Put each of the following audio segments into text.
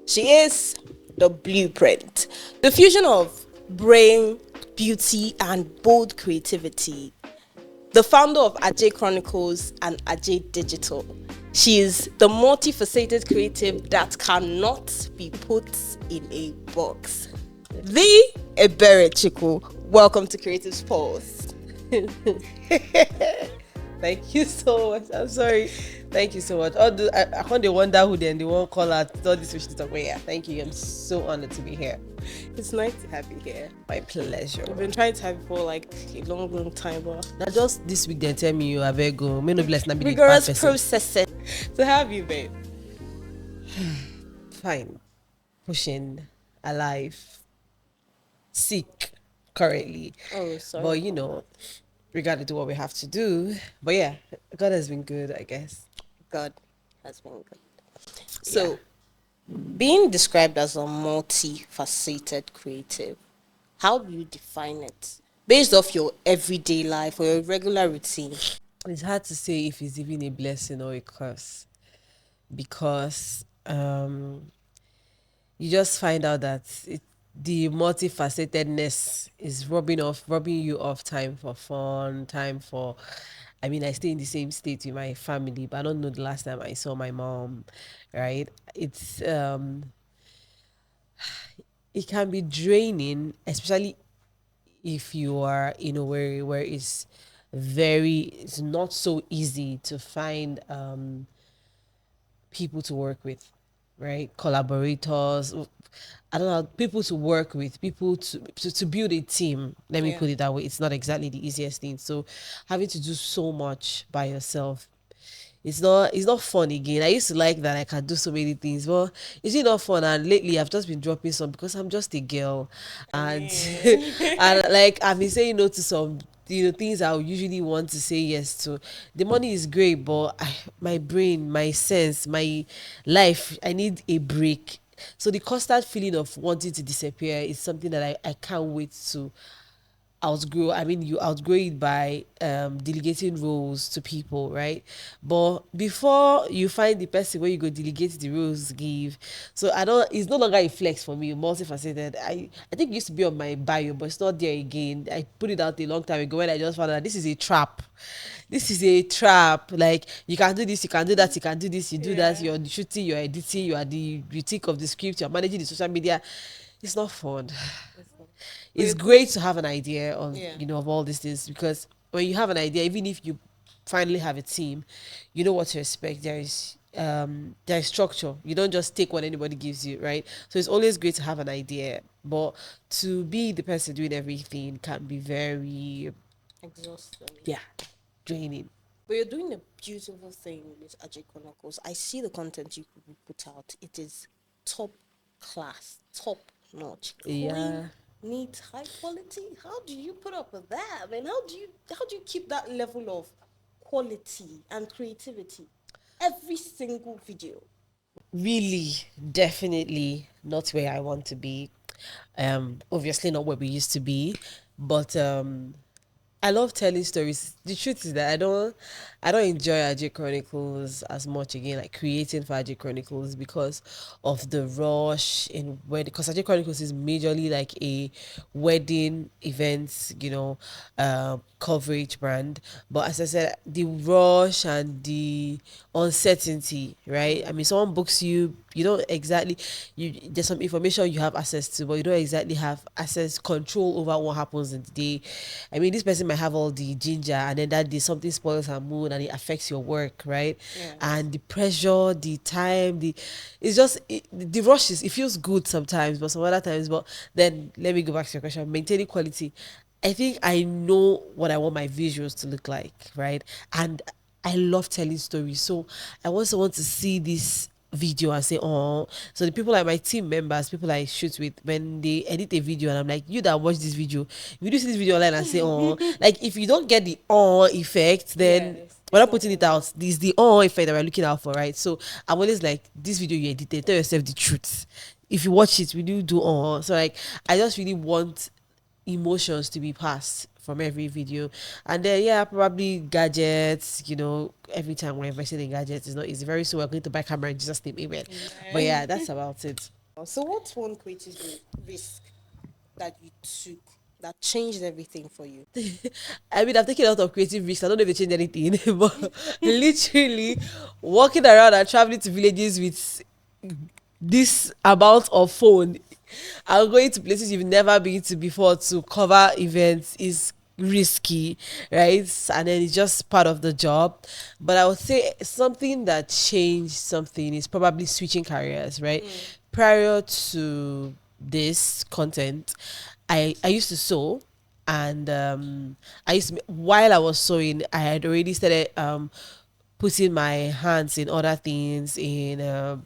She is the blueprint, the fusion of brain, beauty, and bold creativity. The founder of Ajey Chronicles and Ajey Digital. She is the multifaceted creative that cannot be put in a box. The.eberechukwu. Welcome to CreativesPulse. Thank you so much. I'm sorry. Thank you so much. I can't wonder who then they won't call out all this wish to talk. But yeah, thank you. I'm so honored to be here. It's nice to have you here. My pleasure. We've been trying to have you for like a long time, but Now just this week they tell me you are very good. May no bless not be the bad rigorous person. processing. So how have you been? Fine. Pushing, alive, sick currently. Oh, sorry. But you know, we got to do what we have to do. But yeah, God has been good, I guess. God has been good. So, being described as a multifaceted creative, how do you define it? Based off your everyday life or your regular routine. It's hard to say if it's even a blessing or a curse, because you just find out that the multifacetedness is robbing you of time for fun, time for. I mean, I stay in the same state with my family, but I don't know the last time I saw my mom. Right? It can be draining, especially if you are in a way where it's not so easy to find people to work with, right? Collaborators, I don't know, people to work with, people to build a team. Let me put it that way. It's not exactly the easiest thing. So having to do so much by yourself, it's not fun again. I used to like that I can do so many things, but it's not fun. And lately I've just been dropping some because I'm just a girl, and and like I've been saying no to some things I would usually want to say yes to. The money is great, but my brain, my sense, my life, I need a break. So the constant feeling of wanting to disappear is something that I can't wait to outgrow. I mean, you outgrow it by delegating roles to people, right? But before you find the person where you go delegate the roles give, so I don't. It's no longer a flex for me. Multifaceted. I think it used to be on my bio, but it's not there again. I put it out a long time ago when I just found out this is a trap. This is a trap. Like, you can do this, you can do that, you can do this, you do that. You're shooting, you're editing, you are the critique of the script, you're managing the social media. It's not fun. It's great to have an idea on of all these things, because when you have an idea, even if you finally have a team, you know what to expect. There is structure. You don't just take what anybody gives you, right? So it's always great to have an idea, but to be the person doing everything can be very Exhausting. draining. But you're doing a beautiful thing with Ajey Chronicles. I see the content you put out. It is top class, top notch, clean, neat, high quality. How do you put up with that? I mean, how do you keep that level of quality and creativity every single video? Really, definitely not where I want to be. Obviously not where we used to be, but I love telling stories. The truth is that I don't enjoy Ajey Chronicles as much again, like creating for Ajey Chronicles, because of the rush in wedding. Because Ajey Chronicles is majorly like a wedding events, coverage brand. But as I said, the rush and the uncertainty, right? I mean, someone books you, you don't exactly there's some information you have access to, but you don't exactly have control over what happens in the day. I mean, this person might have all the ginger, and then that day something spoils her mood and it affects your work, right? And the pressure, the time, the rushes, it feels good sometimes, but some other times. But then let me go back to your question. Maintaining quality, I think I know what I want my visuals to look like, right? And I love telling stories, so I want someone to see this video and say, oh. So the people, like my team members, people I shoot with, when they edit a video and I'm like, you that watch this video, if you do see this video online and say, oh, like, if you don't get the oh effect, then we're not putting it out. This is the oh effect that we're looking out for, right? So I'm always like, this video you edited, tell yourself the truth. If you watch it, we do oh. So like, I just really want emotions to be passed from every video. And then probably gadgets, every time we're investing in gadgets, it's not easy. Very soon we're going to buy camera in Jesus' name, amen. But that's about it. So what's one creative risk that you took that changed everything for you? I mean, I've taken a lot of creative risks. I don't know if it changed anything, but literally walking around and traveling to villages with this amount of phone and going to places you've never been to before to cover events is risky, right? And then it's just part of the job. But I would say something that changed something is probably switching careers, right? Prior to this content, I used to sew, and I used to, while I was sewing, I had already started putting my hands in other things, in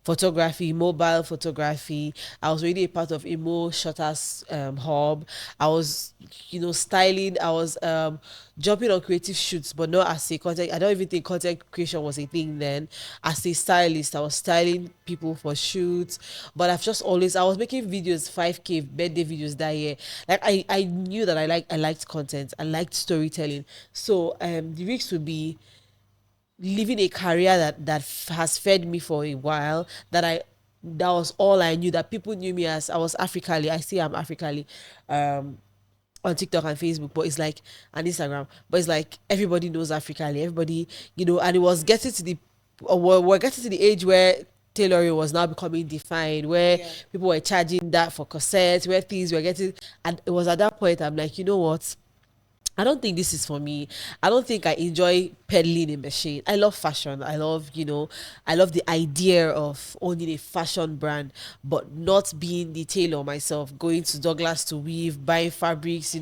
photography, mobile photography. I was already a part of Emo Shutters hub. I was, styling. I was jumping on creative shoots, but not as a content. I don't even think content creation was a thing then. As a stylist, I was styling people for shoots. But I was making videos, 5K birthday videos that year. Like I knew that I liked content. I liked storytelling. So the risk would be living a career that has fed me for a while, that was all I knew, that people knew me as. I was Africally. I say I'm Africally on TikTok and Facebook, but it's like, and Instagram, but it's like everybody knows Africally, everybody, and it was getting to the we're getting to the age where tailoring was now becoming defined, where Yeah. people were charging that for cassettes, where things were getting, and it was at that point I'm like, you know what, I don't think this is for me. I don't think I enjoy peddling a machine. I love fashion. I love the idea of owning a fashion brand, but not being the tailor myself, going to Douglas to weave, buying fabrics,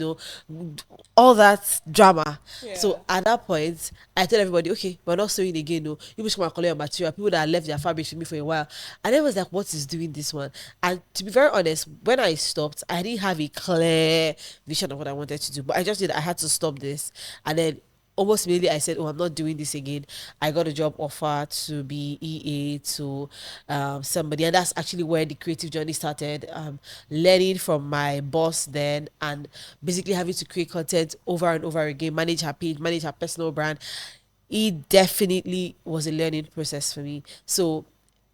all that drama. Yeah. So at that point, I tell everybody, okay, we're not sewing again. No, you push come and collect your material. People that left their fabrics with me for a while. And then was like, what is doing this one? And to be very honest, when I stopped, I didn't have a clear vision of what I wanted to do. But I just did, I had to stop this. And then almost immediately I said, oh, I'm not doing this again. I got a job offer to be EA to somebody, and that's actually where the creative journey started. Learning from my boss then, and basically having to create content over and over again, manage her page, manage her personal brand. It definitely was a learning process for me. So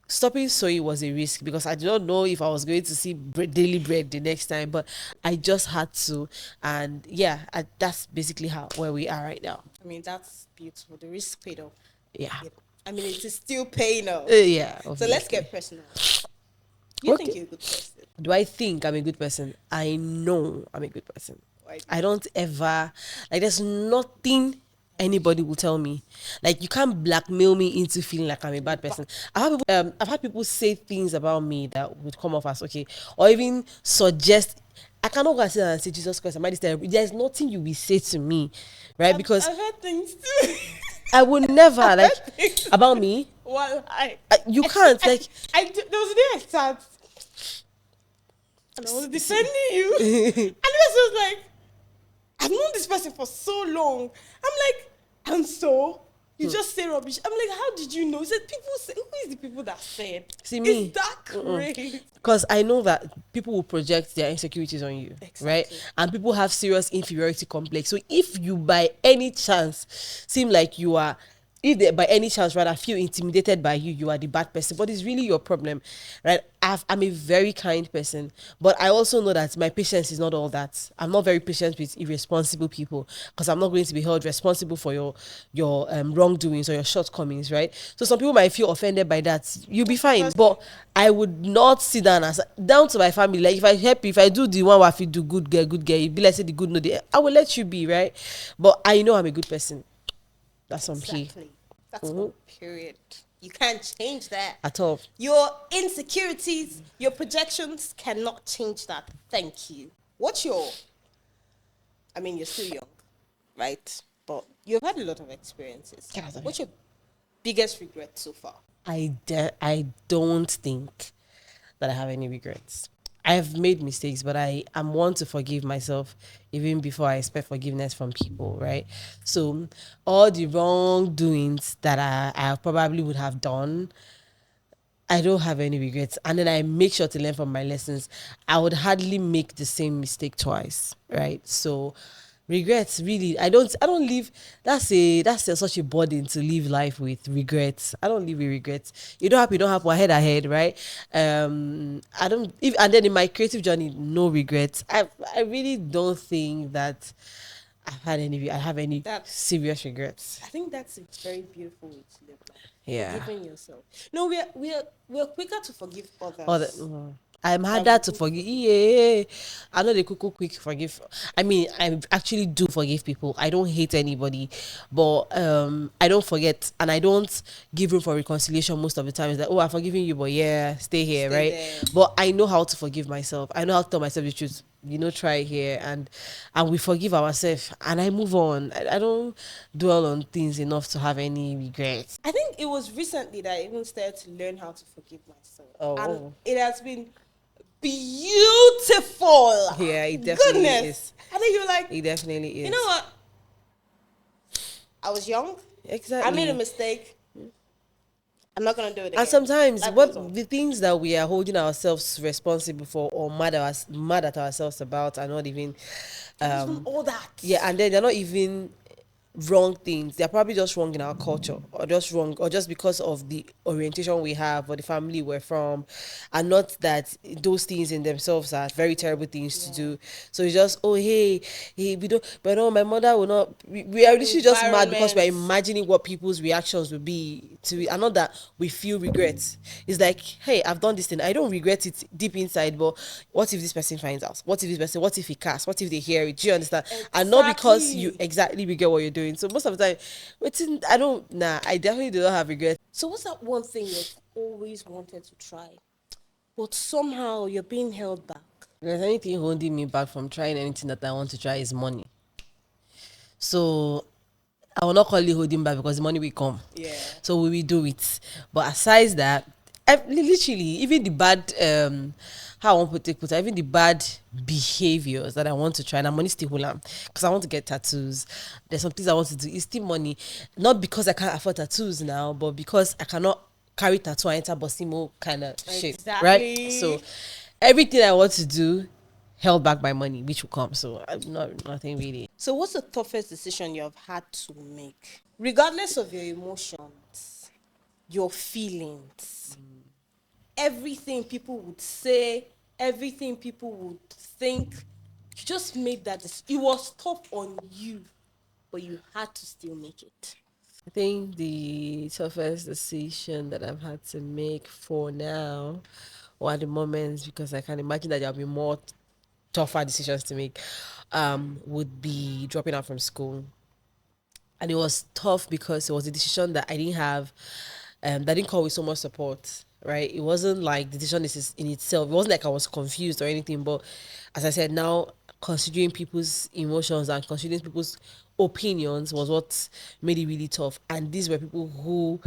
stopping sewing was a risk because I did not know if I was going to see daily bread the next time, but I just had to. And yeah, that's basically how where we are right now. I mean, that's beautiful. The risk paid off. Yeah. Yep. I mean, it is still paying off. Yeah, So let's obviously. get personal. You think Okay. you're a good person? Do I think I'm a good person? I know I'm a good person. Why do I you don't ever, like, there's nothing anybody will tell me. Like, you can't blackmail me into feeling like I'm a bad person. I've had people say things about me that would come off as okay, or even suggest. I cannot go and sit down and say, Jesus Christ, am I this terrible? There's nothing you will say to me, right? Because I've heard things too. I would never, like, Things. about me. Well, You can't, like, there was a day I sat and I was defending you, and the person was like, "I've known this person for so long." I'm like, "And so you just say rubbish?" I'm like, "How did you know?" He said, "People say." Who is the people that said? see me. Is that crazy? Because I know that people will project their insecurities on you, right? Exactly. And people have serious inferiority complex. So if you by any chance seem like you are, if they by any chance rather feel intimidated by you, you are the bad person. But it's really your problem, right? I'm a very kind person, but I also know that my patience is not all that. I'm not very patient with irresponsible people because I'm not going to be held responsible for your wrongdoings or your shortcomings, right? So some people might feel offended by that. You'll be fine, but I would not sit down as down to my family. Like if I do the one where I feel do good girl, you be like say the good no, I will let you be, right? But I know I'm a good person. That's on P Exactly. That's one period. You can't change that. at all. Your insecurities, your projections cannot change that. Thank you. What's your, I mean, you're still young, right? But you've had a lot of experiences. Get out of What's here. your biggest regret so far? I don't think that I have any regrets. I've made mistakes, but I'm one to forgive myself even before I expect forgiveness from people, right? So all the wrongdoings that I probably would have done, I don't have any regrets. And then I make sure to learn from my lessons. I would hardly make the same mistake twice, right? So Regrets, really, I don't live. That's such a burden to live life with regrets. I don't live with regrets. You don't happen, you don't happen, ahead, right? I don't if And then in my creative journey, no regrets. I really don't think that I have any That's, serious regrets. I think that's a very beautiful way to live life. Yeah. Forgiving yourself. No, we're quicker to forgive Other, others I'm than we harder to do. forgive. Yeah, I know they quick forgive. I mean, I actually do forgive people. I don't hate anybody, but I don't forget, and I don't give room for reconciliation most of the time. It's like, oh, I'm forgiving you, but yeah, stay here, Stay right? there. But I know how to forgive myself. I know how to tell myself the truth. Try here, and we forgive ourselves, and I move on. I don't dwell on things enough to have any regrets. I think it was recently that I even started to learn how to forgive myself. And Oh, it has been beautiful. yeah, it definitely Goodness. is. I think you're like, It definitely you is. know what? I was young. I made a Exactly. mistake. I'm not gonna do it again. And sometimes Life goes on. what the things that we are holding ourselves responsible for or mad at ourselves about are not even It wasn't all that. yeah, and then they're not even wrong things. They're probably just wrong in our culture, or just wrong, or just because of the orientation we have or the family we're from, and not that those things in themselves are very terrible things to do. So it's just, oh, hey, we don't, but no, my mother will not. We are literally just mad because we're Environment. imagining what people's reactions will be to it, and not that we feel regrets. It's like, hey, I've done this thing. I don't regret it deep inside, but what if this person finds out? What if he casts? What if they hear it? Do you understand? And not because you Exactly. exactly regret what you're doing. So most of the time, I definitely do not have regrets. So what's that one thing you've always wanted to try, but somehow you're being held back? If there's anything holding me back from trying anything that I want to try is money. So I will not call it holding back because the money will come. Yeah. So we will do it. But aside that, literally, even the bad, how I want to put it, even the bad behaviors that I want to try, and I'm money still hold because I want to get tattoos. There's some things I want to do. It's still money, not because I can't afford tattoos now, but because I cannot carry tattoo and enter Bosimo kind of shit, right? So Exactly. everything I want to do held back by money, which will come. So I'm not nothing really. So what's the toughest decision you have had to make? Regardless of your emotions, your feelings, everything people would say, everything people would think, you just made that it was tough on you, but you had to still make it. I think the toughest decision that I've had to make for now, or at the moment, because I can imagine that there'll be more tougher decisions to make, would be dropping out from school. And it was tough because it was a decision that I didn't have, that didn't come with so much support, right? It wasn't like the decision is in itself. It wasn't like I was confused or anything, but as I said, now considering people's emotions and considering people's opinions was what made it really tough. And these were people who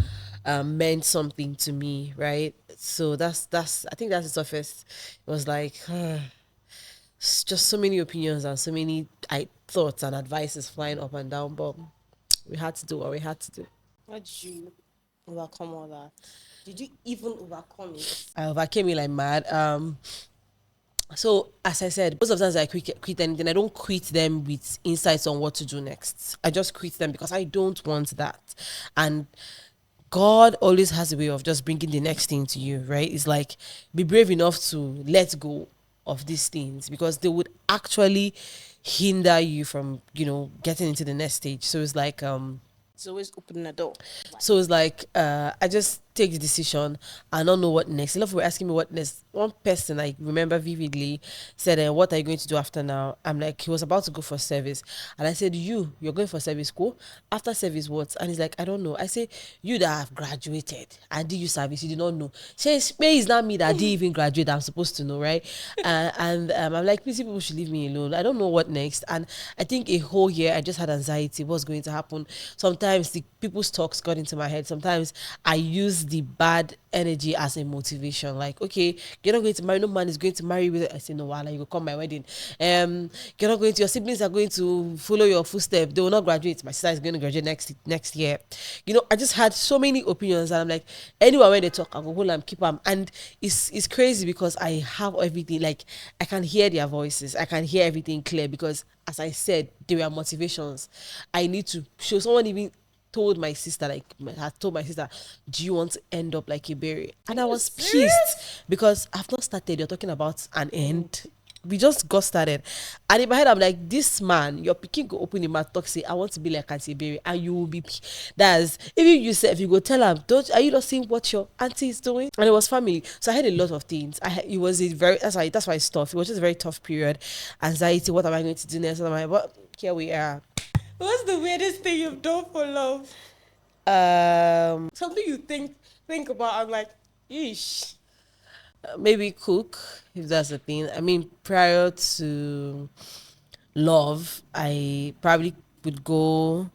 meant something to me, right? So that's I think that's the toughest. It was like just so many opinions and so many thoughts and advices flying up and down, but we had to do what we had to do. How did you overcome all that? Did you even overcome it? I overcame it like mad. So as I said, most of the times I quit anything, I don't quit them with insights on what to do next. I just quit them because I don't want that. And God always has a way of just bringing the next thing to you, right? It's like, be brave enough to let go of these things because they would actually hinder you from, getting into the next stage. So it's like, It's always opening a door. I just take the decision. I don't know what next. A lot of people were asking me what next. One person I remember vividly said, "What are you going to do after now?" I'm like, he was about to go for service, and I said, "You're going for service school after service what?" And he's like, "I don't know." I say, "You that have graduated and did you service, you did not know." Says, "It's not me that didn't even graduate. I'm supposed to know, right?" I'm like, "Please, people should leave me alone. I don't know what next." And I think a whole year I just had anxiety. What's going to happen? Sometimes the people's talks got into my head. Sometimes I used the bad energy as a motivation. Like, okay, you're not going to marry, no man is going to marry you with it. I say, no, Wala, you will come my wedding. You're not going to, your siblings are going to follow your footsteps. They will not graduate. My sister is going to graduate next year. You know, I just had so many opinions, and I'm like, anyone when they talk, I go hold them, keep them. And it's crazy because I have everything. Like, I can hear their voices. I can hear everything clear because, as I said, there were motivations. I need to show someone even told my sister, like, I told my sister, do you want to end up like a berry? And I was pissed because I've not started. You're talking about an end. We just got started. And in my head, I'm like, this man, your picking go open the mouth, talk, say, I want to be like Auntie Berry, and you will be. That's even you said, if you go tell him, don't, are you not seeing what your auntie is doing? And it was family. So I had a lot of things. It was a very, that's why it's tough. It was just a very tough period. Anxiety, what am I going to do next? What am I, but here we are. What's the weirdest thing you've done for love? Something you think about. I'm like, yeesh. Maybe cook, if that's the thing. I mean, prior to love, I probably would go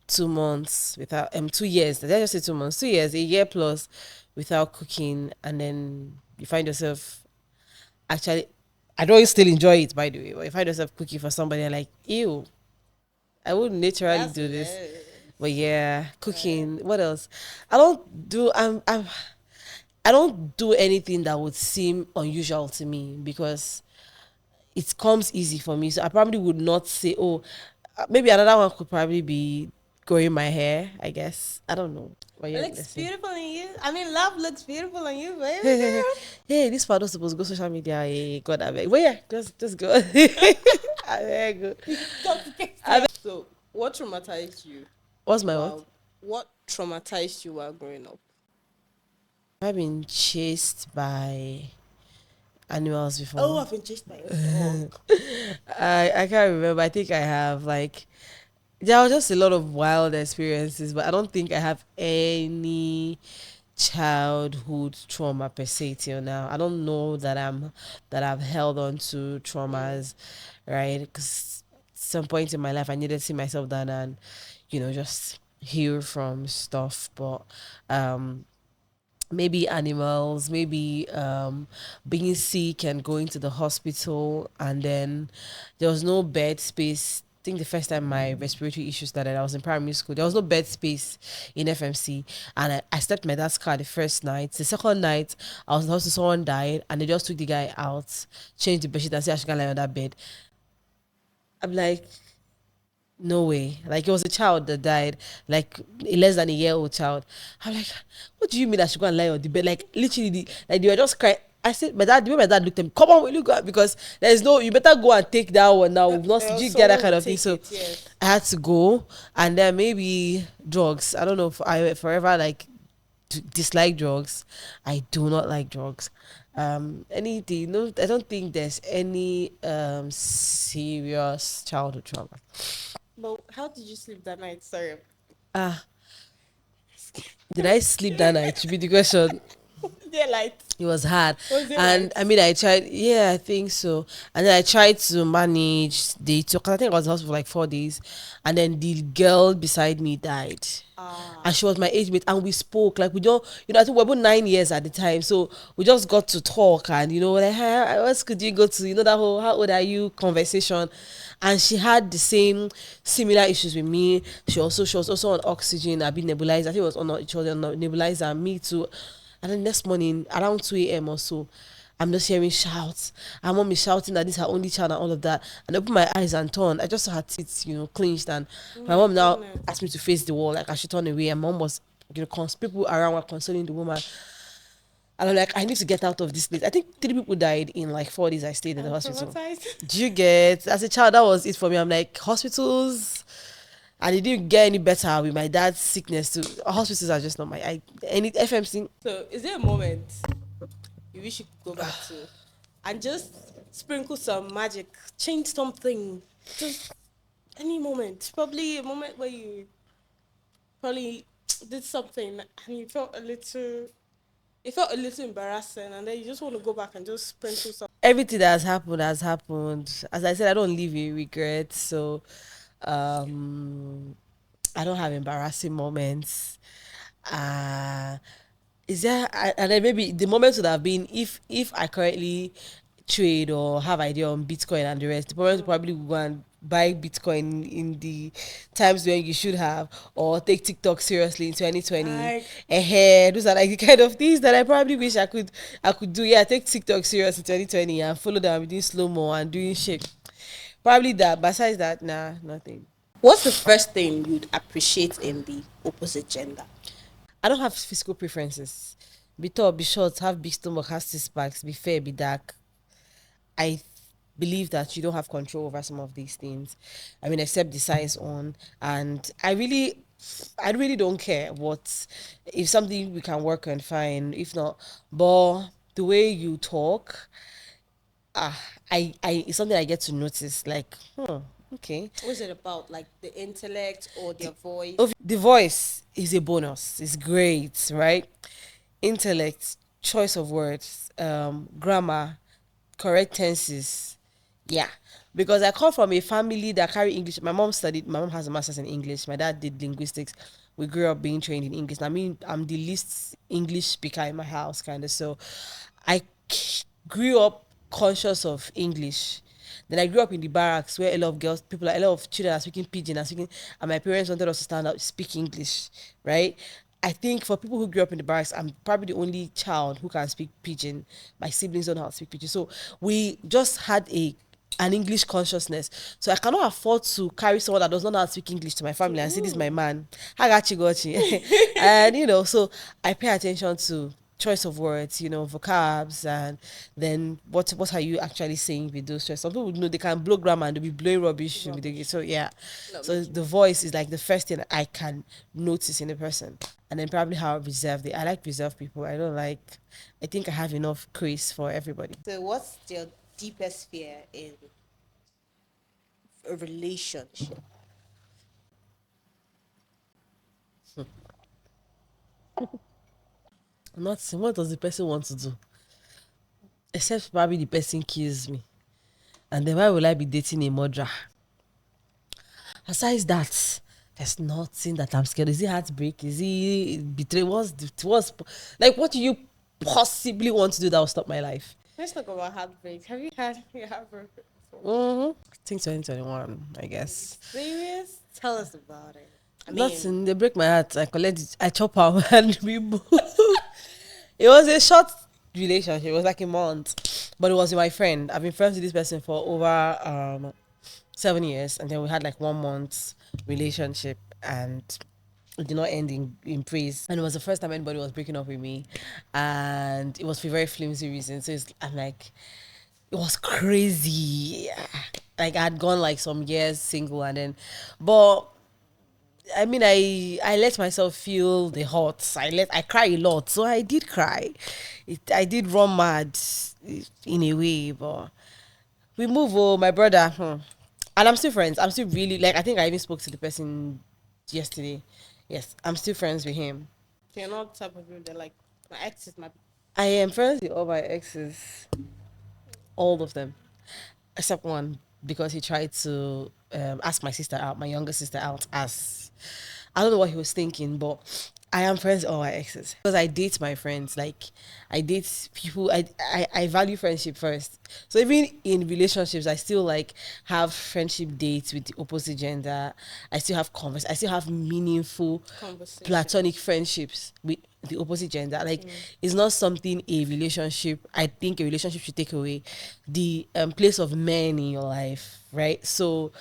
2 months without 2 years. Did I just say 2 months? 2 years, a year plus without cooking, and then you find yourself actually. I don't still enjoy it, by the way. But you find yourself cooking for somebody, and like, ew, I wouldn't naturally That's do this. hilarious. But yeah, cooking. What else? I don't do. I don't do anything that would seem unusual to me because it comes easy for me. So I probably would not say, oh, maybe another one could probably be growing my hair, I guess. I don't know. But It yeah, looks let's see. beautiful on you. I mean, love looks beautiful on you, baby girl. Hey, this part was supposed to go social media. Hey, God, I beg. But yeah, just go. I beg. So, what traumatized you? What's my what? Wow. What traumatized you while growing up? I've been chased by animals Oh, before. I've been chased by a dog. I can't remember. I think I have like there are just a lot of wild experiences, but I don't think I have any childhood trauma per se till now. I don't know that I've held on to traumas, right? Because some point in my life I needed to sit myself down and, just heal from stuff. But um maybe animals, maybe being sick and going to the hospital, and then there was no bed space. I think the first time my respiratory issue started, I was in primary school. There was no bed space in FMC, and I slept in my dad's car the first night. The second night, I was in the hospital. Someone died, and they just took the guy out, changed the bedsheet, and said I should go lie on that bed. I'm like, no way. Like, it was a child that died, like a less than a year old child. I'm like, what do you mean I should go and lie on the bed? Like, literally, like they were just crying. I said, the way my dad looked at me, come on, will you go out? Because there's no, you better go and take that one now. We've not, did you get that Someone kind will of thing? take So it, yes. I had to go, and then maybe drugs. I don't know if I forever like dislike drugs. I do not like drugs. Anything, no, I don't think there's any serious childhood trauma. But how did you sleep that night? Sorry. Ah, did I sleep that night? Should be the question. Yeah, like, It was hard. was it And light? I mean, I tried, yeah, I think so. And then I tried to manage the two, 'cause I think I was in the hospital for like 4 days. And then the girl beside me died. And she was my age mate, and we spoke like we don't, I think we were about 9 years at the time, so we just got to talk, and like, hey, what could you go to, that whole how old are you conversation. And she had the same similar issues with me. She was also on oxygen. I've been nebulized. I think it was on, she was on nebulizer, me too. And then next morning around 2 a.m. or so, I'm just hearing shouts. And mom is shouting that this is her only child and all of that. And I opened my eyes and turned. I just saw her teeth, clinched. And my mom now asked me to face the wall, like I should turn away. And mom was, people around were consoling the woman. And I'm like, I need to get out of this place. I think 3 people died in like 4 days I stayed in the hospital. Traumatized. Do you get? As a child, that was it for me. I'm like, hospitals, and it didn't get any better with my dad's sickness too. Hospitals are just not any FMC. So, is there a moment you wish you could go back to and just sprinkle some magic, change something, just any moment? Probably a moment where you probably did something and you felt a little. It felt a little embarrassing, and then you just want to go back and just sprinkle some. Everything that has happened. As I said, I don't live in regret, so um, I don't have embarrassing moments. Uh Is there, and then maybe the moment would have been if I currently trade or have idea on Bitcoin and the rest, the moment would probably go and buy Bitcoin in the times when you should have, or take TikTok seriously in 2020. Like, Those are like the kind of things that I probably wish I could do. Yeah, take TikTok serious in 2020 and follow them doing slow mo and doing shit. Probably that. Besides that, nah, nothing. what's the first thing you'd appreciate in the opposite gender? I don't have physical preferences. Be tall, be short, have big stomach, have six packs, be fair, be dark. I believe that you don't have control over some of these things. I mean, except the size on, and I really don't care what, if something we can work on, fine. If not, but the way you talk, I it's something I get to notice. Like, okay. What's it about? Like the intellect or their voice? The voice is a bonus. It's great, right? Intellect, choice of words, grammar, correct tenses. Yeah. Because I come from a family that carry English. My mom has a master's in English. My dad did linguistics. We grew up being trained in English. I mean, I'm the least English speaker in my house, kind of. So I grew up conscious of English. Then I grew up in the barracks where a lot of girls, a lot of children are speaking pidgin and my parents wanted us to stand up, speak English, right? I think for people who grew up in the barracks, I'm probably the only child who can speak pidgin. My siblings don't know how to speak pidgin. So we just had an English consciousness. So I cannot afford to carry someone that does not know how to speak English to my family and say, this is my man. Hagachi gochi. And, so I pay attention to choice of words, vocabs, and then what are you actually saying with those choices. Some people they can blow grammar and they'll be blowing rubbish. So yeah. So the voice is like the first thing I can notice in a person. And then probably how reserved I like reserved people. I think I have enough grace for everybody. So, what's your deepest fear in a relationship? Nothing. What does the person want to do? Except probably the person kills me. And then why will I be dating a murderer? Aside that, there's nothing that I'm scared. Is it heartbreak? Is it betrayal? Like, what do you possibly want to do that will stop my life? Let's talk about heartbreak. Have you had your heartbreak before? I think 2021, I guess. Serious? Tell us about it. Nothing. They break my heart. I collect it. I chop out and we move. It was a short relationship. It was like a month, but it was with my friend. I've been friends with this person for over 7 years, and then we had like 1 month relationship, and it did not end in praise. And it was the first time anybody was breaking up with me, and it was for very flimsy reasons. So I'm like, it was crazy. Like I had gone like some years single, and then, but I mean, I let myself feel the hot. I cry a lot, so I did cry. I did run mad in a way, but we move. Oh, my brother, and I'm still friends. I'm still really like. I think I even spoke to the person yesterday. Yes, I'm still friends with him. So you're not the type of people that like my ex is my. I am friends with all my exes, all of them, except one because he tried to ask my sister out, my younger sister out, as I don't know what he was thinking, but I am friends with all my exes because I date my friends. Like I date people. I value friendship first. So even in relationships, I still like have friendship dates with the opposite gender. I still have I still have meaningful platonic friendships with the opposite gender. Like it's not something a relationship. I think a relationship should take away the place of men in your life, right? So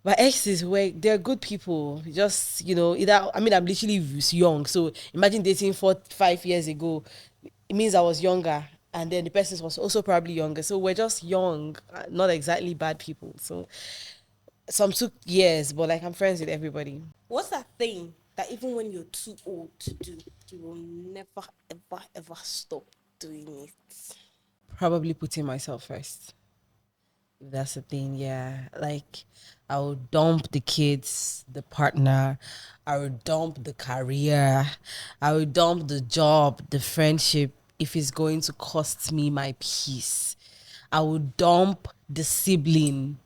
my exes were they're good people. Just either I mean I'm literally young, so imagine dating 4 5 years ago. It means I was younger, and then the person was also probably younger. So we're just young, not exactly bad people. So some took years, but like I'm friends with everybody. What's that thing that even when you're too old to do, you will never, ever, ever stop doing it? Probably putting myself first. That's the thing, yeah. Like, I would dump the kids, the partner, I would dump the career, I would dump the job, the friendship, if it's going to cost me my peace. I would dump the sibling.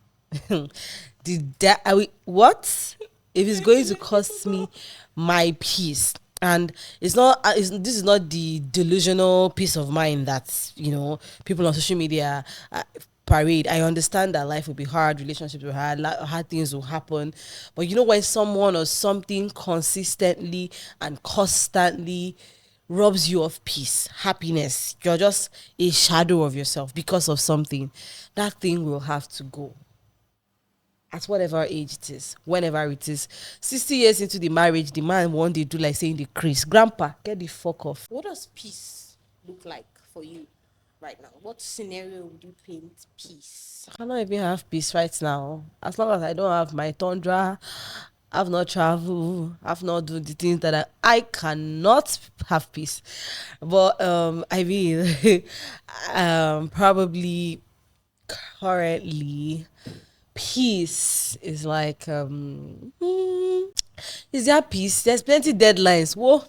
What? If it's going to cost me my peace. And it's not this is not the delusional peace of mind that people on social media parade. I understand that life will be hard, relationships will be hard, hard things will happen, but when someone or something consistently and constantly robs you of peace, happiness, you're just a shadow of yourself because of something, that thing will have to go at whatever age it is, whenever it is. 60 years into the marriage, the man one day do like saying the Chris, grandpa, get the fuck off. What does peace look like for you right now? What scenario would you paint peace? I cannot even have peace right now. As long as I don't have my tundra, I've not traveled, I've not do the things that I cannot have peace. But I mean, probably currently peace is like is there peace? There's plenty deadlines. Whoa.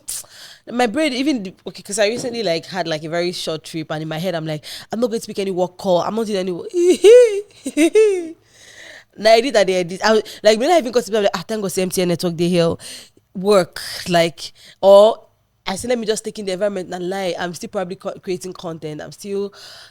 My brain okay, because I recently like had like a very short trip, and in my head I'm like, I'm not going to pick any work call, I'm not doing any now I did that they did. Like when I even got to be like, thank God MTN network they here work like, or I said let me just take in the environment and lie. I'm still probably creating content.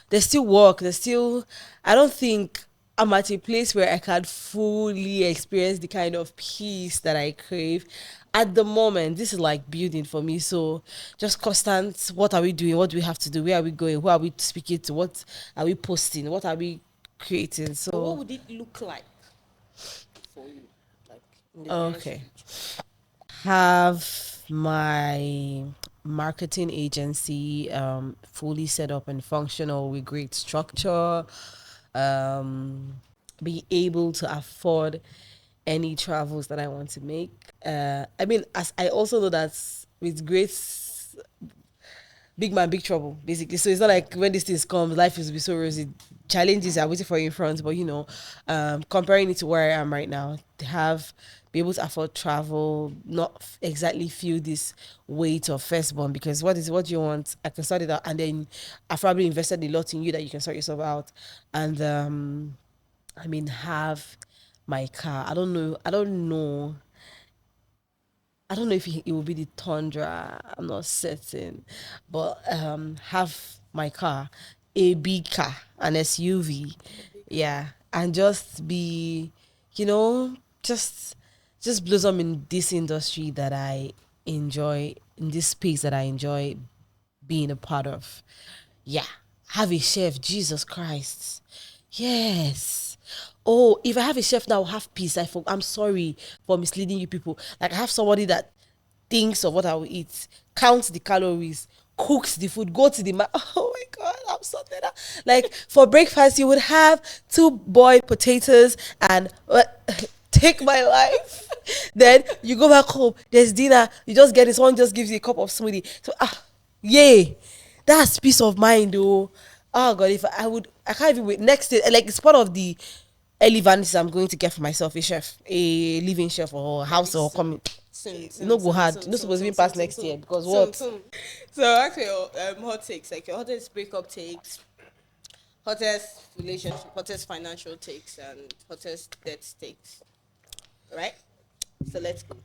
There's still work. I don't think I'm at a place where I can fully experience the kind of peace that I crave. At the moment, this is like building for me. So just constant, what are we doing? What do we have to do? Where are we going? Who are we speaking to? What are we posting? What are we creating? So but what would it look like for you? Like in the okay. Have my marketing agency fully set up and functional with great structure, be able to afford any travels that I want to make. I mean, as I also know that with great big man, big trouble, basically. So it's not like when these things come, life is be so rosy. Challenges are waiting for you in front, but comparing it to where I am right now, be able to afford travel, not exactly feel this weight of firstborn, because what do you want? I can sort it out, and then I've probably invested a lot in you that you can sort yourself out, and I mean, have my car. I don't know if it will be the Tundra. I'm not certain, but have my car, a big car, an SUV, yeah, and just be, you know, just just blossom in this industry that I enjoy, in this space that I enjoy being a part of. Yeah, have a chef, Jesus Christ. Yes. Oh, if I have a chef now, I'll have peace. I'm sorry for misleading you people. Like I have somebody that thinks of what I will eat, counts the calories, cooks the food, go to the oh my god, I'm sorted out. Like for breakfast, you would have two boiled potatoes and take my life. Then you go back home. There's dinner. You just get it. Someone just gives you a cup of smoothie. So yay, that's peace of mind, though. Oh god, if I can't even wait. Next day, like it's part of the early vanities I'm going to get for myself, a chef, a living chef or a house or coming. No go hard. No supposed to be past next year because what? So actually, hot takes, like your hottest breakup takes, hottest relationship, hottest financial takes, and hottest debt takes. Right? So let's go.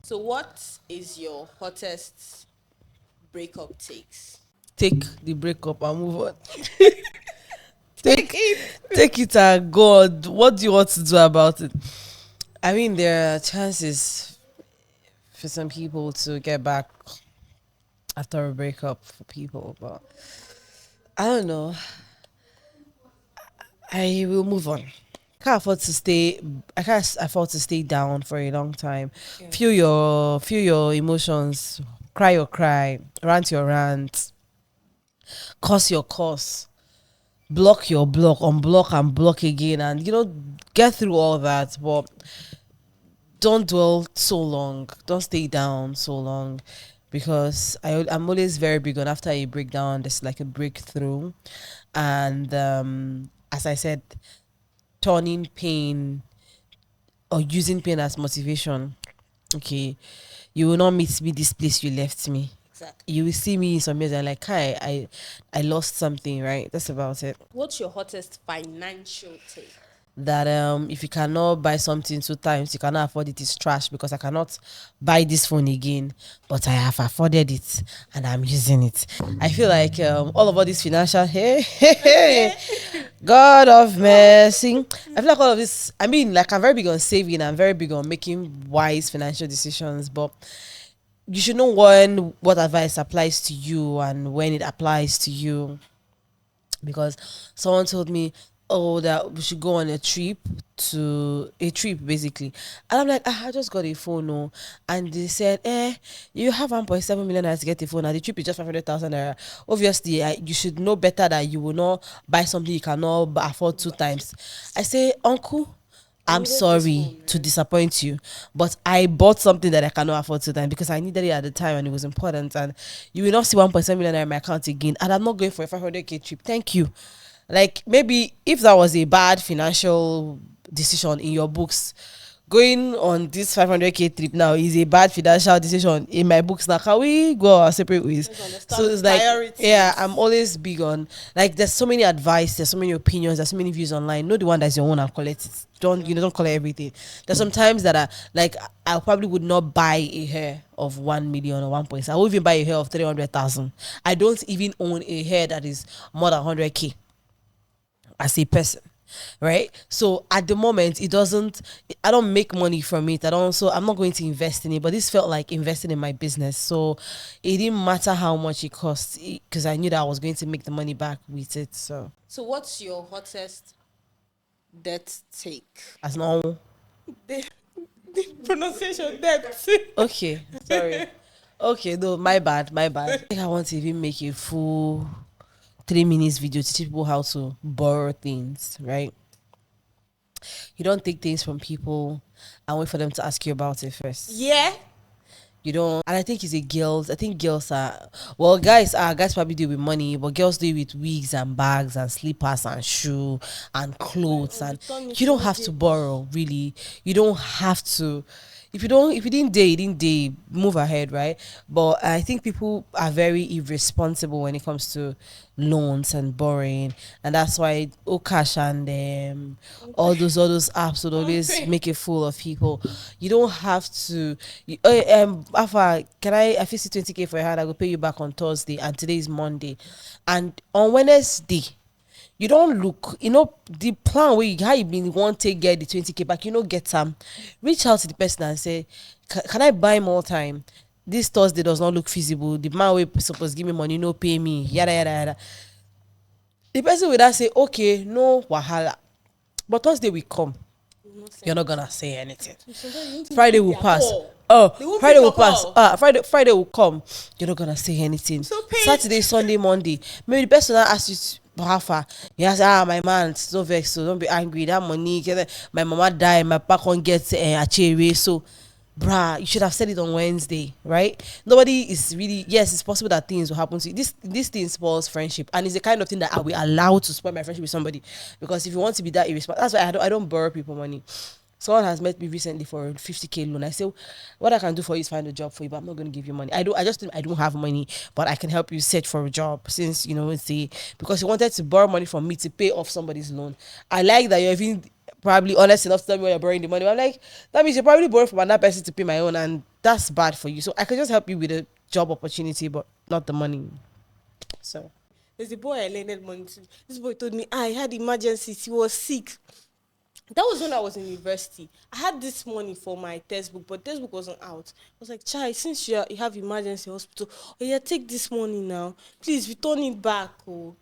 So what is your hottest breakup takes? Take the breakup and move on. Take it and God. What do you want to do about it? I mean, there are chances for some people to get back after a breakup for people, but I don't know. I will move on. Can't afford to stay. I can't afford to stay down for a long time. Yeah. Feel your emotions. Cry your cry. Rant your rant. Curse your curse. Block your block. Unblock and block again, and get through all that. But don't dwell so long. Don't stay down so long, because I'm always very big on after a breakdown, there's like a breakthrough, and as I said, turning pain or using pain as motivation. Okay, you will not meet me this place you left me. Exactly. You will see me in some years and like, hi, I lost something, right? That's about it. What's your hottest financial take? that if you cannot buy something 2 times, you cannot afford it, it's trash, because I cannot buy this phone again, but I have afforded it and I'm using it. I feel like all this financial, hey, God of mercy. I feel like all of this, I mean, like, I'm very big on saving, I'm very big on making wise financial decisions, but you should know when what advice applies to you and when it applies to you. Because someone told me, oh, that we should go on a trip basically, and I'm like, I just got a phone, no. And they said, you have 1.7 million naira to get a phone, and the trip is just 500,000 naira. Obviously, you should know better that you will not buy something you cannot afford 2 times. I say, uncle, I'm sorry to disappoint you, but I bought something that I cannot afford 2 times because I needed it at the time and it was important. And you will not see 1.7 million in my account again. And I'm not going for a 500K trip. Thank you. Like, maybe if that was a bad financial decision in your books, going on this 500K trip now is a bad financial decision in my books. Now, can we go our separate ways? So it's like, yeah, I'm always big on, like, there's so many advice, there's so many opinions, there's so many views online. Know the one that's your own and collect it. Don't collect everything. There's sometimes that I probably would not buy a hair of 1 million or 1 point. I won't even buy a hair of 300,000. I don't even own a hair that is more than 100K as a person, right? So at the moment, I don't make money from it. I'm not going to invest in it, but this felt like investing in my business. So it didn't matter how much it cost, because I knew that I was going to make the money back with it. So what's your hottest debt take? as normal. The pronunciation debt. Okay, sorry. Okay, no, my bad. I think I want to even make a full 3 minutes video to teach people how to borrow things, right? You don't take things from people and wait for them to ask you about it first. Yeah. You don't, and I think it's a girls. I think girls are, well, guys probably do it with money, but girls do it with wigs and bags and slippers and shoe and clothes. And you don't have to borrow, really. You don't have to. If you didn't date, you didn't date, move ahead, right? But I think people are very irresponsible when it comes to loans and borrowing, and that's why Okash and all those apps would always make a fool of people. You don't have to. Alpha, can I fix you 20K for your hand? I will pay you back on Thursday, and today is Monday, and on Wednesday, you don't look, the plan where how you been want to get the 20K back, get reach out to the person and say, can I buy more time? This Thursday does not look feasible. The man will supposed give me money, no pay me, yada yada yada. The person will then say, okay, no wahala. But Thursday will come. You're not gonna say anything. Friday will pass. Oh, Friday will pass. Friday will come. You're not gonna say anything. Saturday, Sunday, Monday. Maybe the person that asks you how far. You ask, my man, so vexed, so don't be angry. That money, my mama died, my papa can't get a cherry. So, bruh, you should have said it on Wednesday, right? Nobody is really, yes, it's possible that things will happen to you. This thing spoils friendship, and it's the kind of thing that I will allow to spoil my friendship with somebody. Because if you want to be that irresponsible, that's why I don't borrow people money. Someone has met me recently for a 50K loan. I say, what I can do for you is find a job for you, but I'm not going to give you money. I don't have money, but I can help you search for a job, since because you wanted to borrow money from me to pay off somebody's loan. I like that you're even probably honest enough to tell me where you're borrowing the money. But I'm like, that means you're probably borrowing from another person to pay my own, and that's bad for you. So I can just help you with a job opportunity, but not the money. So there's a boy I lended money to. This boy told me I had emergencies. He was sick. That was when I was in university. I had this money for my textbook, but textbook wasn't out. I was like, Chai, since you have emergency hospital, oh yeah, take this money now. Please return it back. Oh.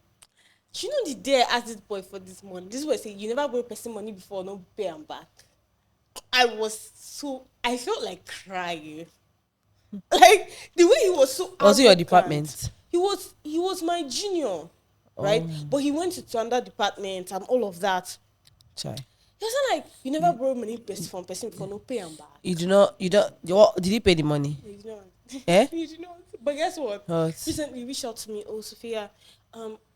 Do you know the day I asked this boy for this money? This boy said, you never borrow person money before, no pay him back. I felt like crying. Like the way he was so was it your department? He was my junior, right? But he went to another department and all of that. Chai. He was like, you never borrow money from person before, no pay him back. Did he pay the money? He did not. Eh? He did not. But guess what? What? Recently, he reached out to me. Oh, Sophia,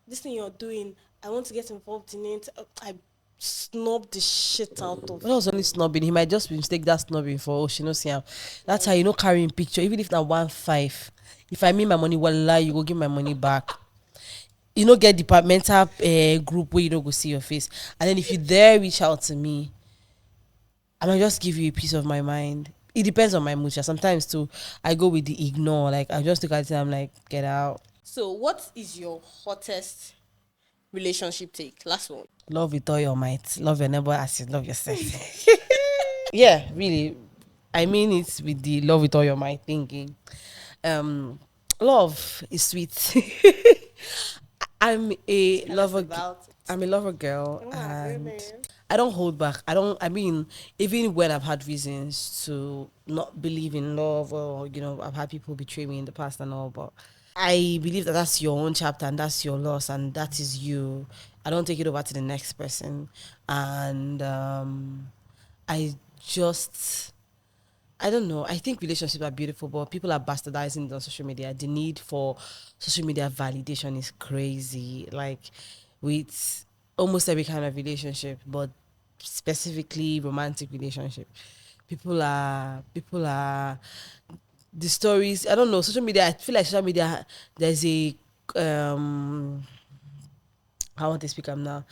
this thing you're doing, I want to get involved in it. I snubbed the shit out of. Well, I was only snubbing. He might just mistake that snubbing for she knows him. That's how carrying picture. Even if that 1.5, if I mean my money, wallah, you go give my money back. get departmental group where you don't go see your face, and then if you dare reach out to me, I might just give you a piece of my mind. It depends on my mood. Sometimes too, I go with the ignore. Like I just look at it, I'm like, get out. So, what is your hottest relationship take? Last one. Love with all your might. Love your neighbor as you love yourself. Yeah, really. I mean it with the love with all your might thinking. Um, love is sweet. I'm a Tell us lover. about it. I'm a lover girl, Oh, and goodness. I don't hold back. I don't. I mean, even when I've had reasons to not believe in love, or I've had people betray me in the past and all, but I believe that that's your own chapter and that's your loss and that is you. I don't take it over to the next person, and I just I don't know. I think relationships are beautiful, but people are bastardizing it on social media. The need for social media validation is crazy. Like with almost every kind of relationship, but specifically romantic relationship. People are the stories. I don't know. Social media. I feel like social media. There's a um I want to speak up now.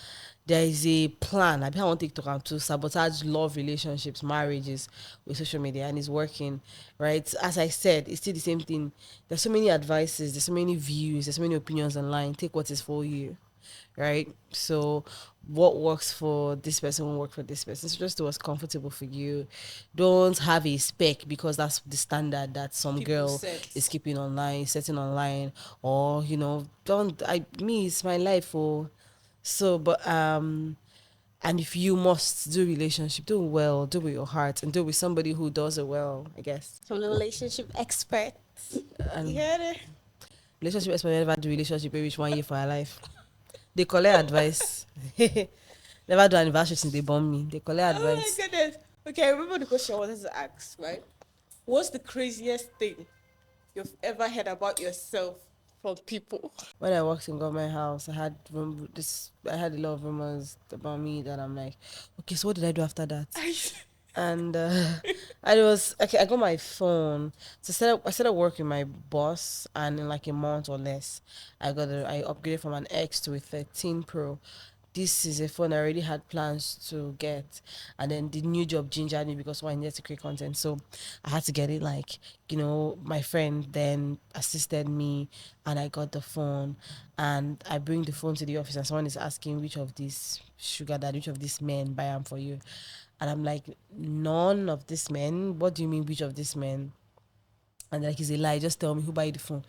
There is a plan. I want TikTok to sabotage love relationships, marriages with social media, and it's working, right? As I said, it's still the same thing. There's so many advices, there's so many views, there's so many opinions online. Take what is for you, right? So, what works for this person won't work for this person. So just do what's comfortable for you. Don't have a spec because that's the standard that some People girl said. is keeping online, setting online, or don't. It's my life, or so. But and if you must do relationship, do it well, do it with your heart, and do it with somebody who does it well, I guess. From the relationship expert. You And heard it? relationship expert never do relationship every 1 year for her life. They collect advice. Never do anniversary since they born me. They collect Oh my advice. goodness. Okay, I remember the question I wanted to ask, right? What's the craziest thing you've ever heard about yourself from people? When I walked in government house, I had a lot of rumors about me that I'm like, okay, so what did I do after that? And I was okay. I got my phone. So I started working with my boss, and in like a month or less, I upgraded from an X to a 13 Pro. This is a phone I already had plans to get, and then the new job gingered me because I needed to create content. So I had to get it. Like my friend then assisted me, and I got the phone, and I bring the phone to the office, and someone is asking which of these sugar dad, which of these men buy them for you. And I'm like, none of these men. What do you mean, which of these men? And they're like, it's a lie. Just tell me who buy the phone.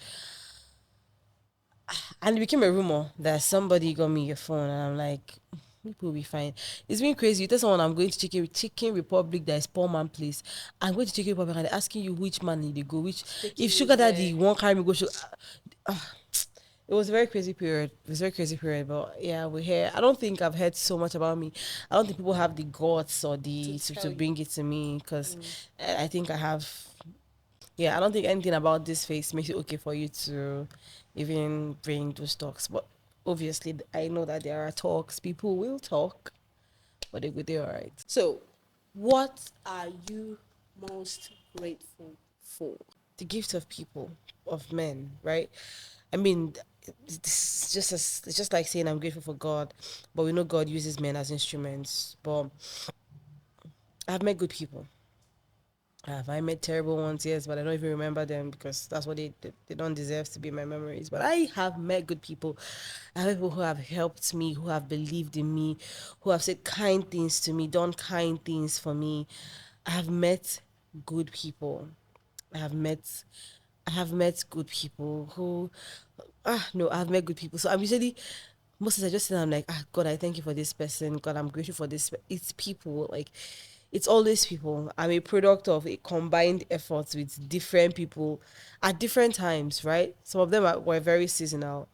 And it became a rumor that somebody got me your phone. And I'm like, people will be fine. It's been crazy. You tell someone I'm going to Chicken Republic, that is poor man place. I'm going to Chicken Republic and they're asking you which man they go, which Taking if you sugar daddy there. won't carry me go it was a very crazy period. It was a very crazy period, but yeah, we're here. I don't think I've heard so much about me. I don't think people have the guts or To to tell you. bring it to me because I think I have. Yeah, I don't think anything about this face makes it okay for you to even bring those talks. But obviously, I know that there are talks. People will talk, but they're all right. So, what are you most grateful for? The gift of people, of men, right? I mean, it's just like saying I'm grateful for God, but we know God uses men as instruments. But I've met good people. Have I met terrible ones? Yes, but I don't even remember them because that's what they don't deserve to be in my memories. But I have met good people. I have people who have helped me, who have believed in me, who have said kind things to me, done kind things for me. I have met good people. I have met I have met good people who no, I've met good people. So I'm usually most of the time just saying I'm like, God, I thank you for this person. God, I'm grateful for this. It's people. Like it's always people. I'm a product of a combined effort with different people at different times, right? Some of them were very seasonal.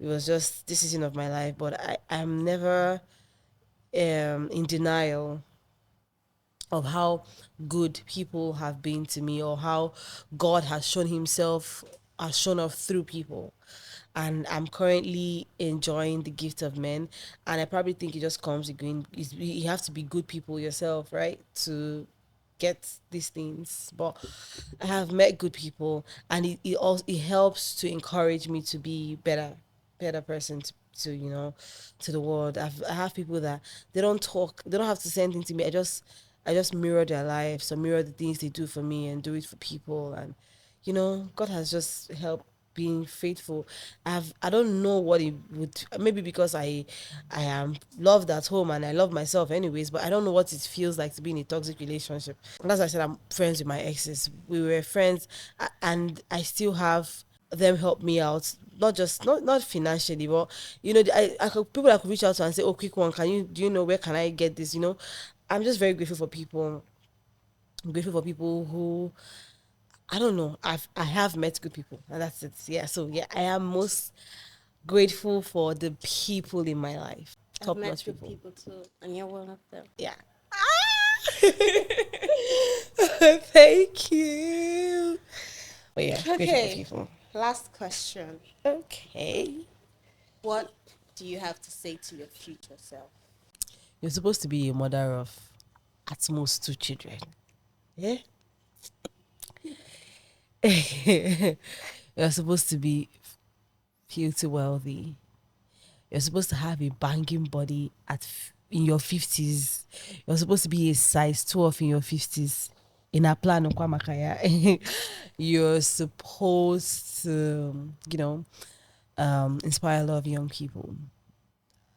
It was just this season of my life, but I'm never in denial of how good people have been to me or how God has shown off through people. And I'm currently enjoying the gift of men. And I probably think it just comes with you have to be good people yourself, right? To get these things. But I have met good people and it helps to encourage me to be better. better person to the world. I have people that they don't talk, they don't have to say anything to me. I just mirror their lives, so mirror the things they do for me and do it for people. And God has just helped being faithful. I don't know what it would, maybe because I am loved at home and I love myself anyways, but I don't know what it feels like to be in a toxic relationship. As I said, I'm friends with my exes. We were friends, and I still have them help me out, not financially, but I could, people I could reach out to and say, oh, quick one, do you know where can I get this? I'm just very grateful for people. I'm grateful for people who, I don't know, I have met good people, and that's it. Yeah, so yeah, I am most grateful for the people in my life. I've met good people too, and you're one of them. Yeah. Thank you. But yeah, grateful for people. Last question. Okay. What do you have to say to your future self? You're supposed to be a mother of at most 2 children. Yeah? You're supposed to be filthy wealthy. You're supposed to have a banging body in your 50s. You're supposed to be a size 12 in your 50s. In a plan, you're supposed to, inspire a lot of young people.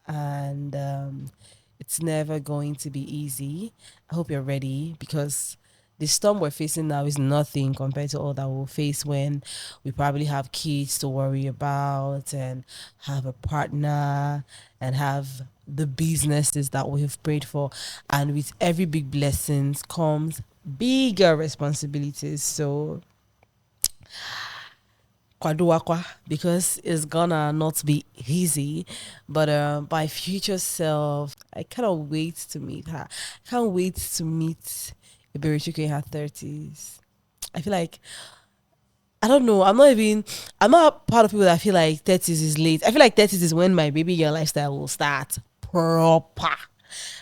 And it's never going to be easy. I hope you're ready, because the storm we're facing now is nothing compared to all that we'll face when we probably have kids to worry about and have a partner and have the businesses that we have prayed for. And with every big blessings comes bigger responsibilities. So because it's gonna not be easy, but my future self, I cannot wait to meet her. I can't wait to meet Eberechukwu in her 30s. I feel like, I don't know, I'm not part of people that feel like 30s is late. I feel like 30s is when my baby girl lifestyle will start proper.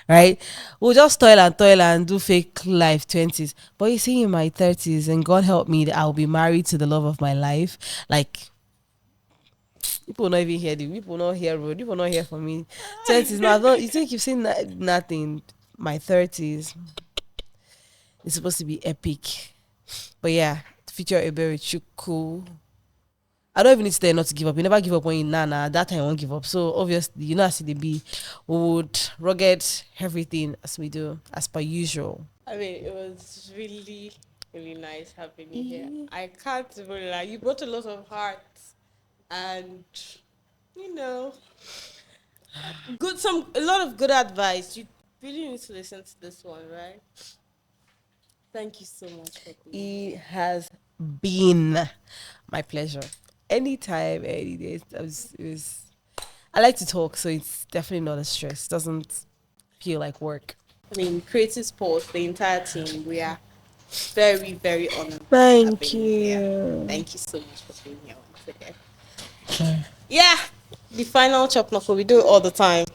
Right? We'll just toil and do fake life 20s. But you see, in my 30s, and God help me, that I'll be married to the love of my life. Like, people not even hear people not hear road, people not hear from me. 30s, no, you think you've seen nothing. My 30s is supposed to be epic. But yeah, future Eberechukwu. I don't even need to tell you not to give up. You never give up when you that time you won't give up. So obviously, as it be, we would rugged everything as we do, as per usual. I mean, it was really, really nice having you here. I can't even lie. You brought a lot of heart and, a lot of good advice. You really need to listen to this one, right? Thank you so much for being here. It has been my pleasure. Anytime, any day. I like to talk, so it's definitely not a stress. It doesn't feel like work. I mean, CreativesPulse, the entire team, we are very, very honored. Thank you. Thank you so much for being here once again. Yeah, the final chop knuckle, we do it all the time.